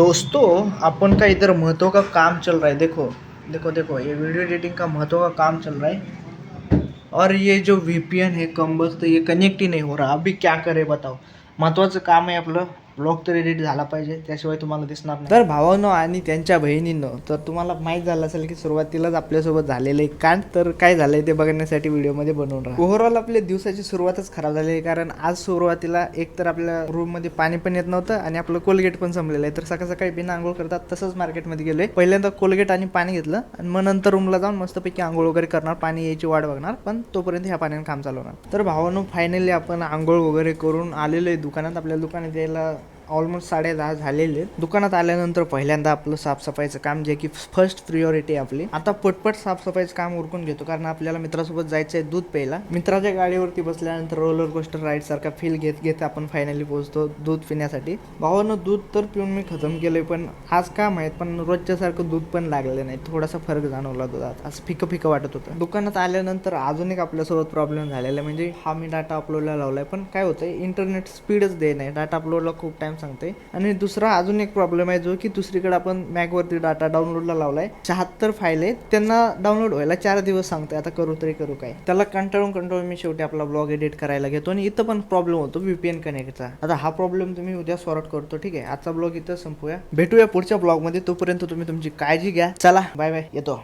दोस्तों, अपन का इधर महत्व का काम चल रहा है। देखो देखो देखो, ये वीडियो एडिटिंग का महत्व का काम चल रहा है। और ये जो VPN है कमबख्त, तो ये कनेक्ट ही नाही हो रहा। अभी क्या करे बताओ। महत्वाचं काम आहे आपलं, ब्लॉग तर एडिट झाला पाहिजे, त्याशिवाय तुम्हाला दिसणार नाही। तर भावांनो आणि त्यांच्या बहिणींनो, तर तुम्हाला माहीत झालं असेल की सुरुवातीलाच आपल्यासोबत झालेलं एक कांड, तर काय झालंय ते बघण्यासाठी व्हिडिओमध्ये बनवून राहा। ओव्हरऑल आपल्या दिवसाची सुरुवातच खराब झाली आहे, कारण आज सुरुवातीला एक तर आपल्या रूममध्ये पाणी पण येत नव्हतं आणि आपलं कोलगेट पण संपलेलं आहे। तर सकाळ सकाळी बिना आंघोळ करतात तसंच मार्केटमध्ये गेलोय, पहिल्यांदा कोलगेट आणि पाणी घेतलं आणि मग नंतर रूमला जाऊन मस्तपैकी आंघोळ वगैरे करणार, पाणी यायची वाट बघणार, पण तोपर्यंत ह्या पाण्याने काम चालवणार। तर भावांनो, फायनली आपण आंघोळ वगैरे करून आलेलो आहे दुकानात। आपल्या दुकानात यायला ऑलमोस्ट 10:30 झालेले। दुकानात आल्यानंतर पहिल्यांदा आपलं साफसफाईचं काम, जे की फर्स्ट प्रिऑरिटी आहे आपली। आता पटपट साफसफाईचं काम उरकून घेतो, कारण आपल्याला मित्रासोबत जायचं आहे दूध प्यायला। मित्राच्या गाडीवरती बसल्यानंतर रोलर कोस्टर राईड सारखा फील घेत घेत आपण फायनली पोहोचतो दूध पिण्यासाठी। भावानं दूध तर पिऊन मी खतम केलंय, पण आज का माहीत पण रोजच्या सारखं दूध पण लागलं नाही, थोडासा फरक जाणवला दुधात, असं फिकं फिकं वाटत होतं। दुकानात आल्यानंतर अजून एक आपल्यासोबत प्रॉब्लेम झालेला, म्हणजे हा मी डाटा अपलोडला लावलाय, पण काय होतंय इंटरनेट स्पीडच दे नाही, डाटा अपलोडला खूप टाइम सांगते। आणि दुसरा अजून एक प्रॉब्लेम आहे, जो की दुसरीकडे आपण मॅकवरती डाटा डाउनलोडला लावलाय, 76 फाईल आहेत, त्यांना डाउनलोड व्हायला 4 दिवस सांगते। आता करू तरी करू काय, त्याला कंटाळून मी शेवटी आपला ब्लॉग एडिट करायला घेतो, आणि इथं पण प्रॉब्लेम होतो VPN कनेक्टचा। आता हा प्रॉब्लेम तुम्ही उद्या सॉर्ट करतो, ठीक आहे। आजचा ब्लॉग इथं संपूया, भेटूया पुढच्या ब्लॉगमध्ये। तोपर्यंत तुम्ही तुमची काळजी घ्या, चला बाय बाय, येतो।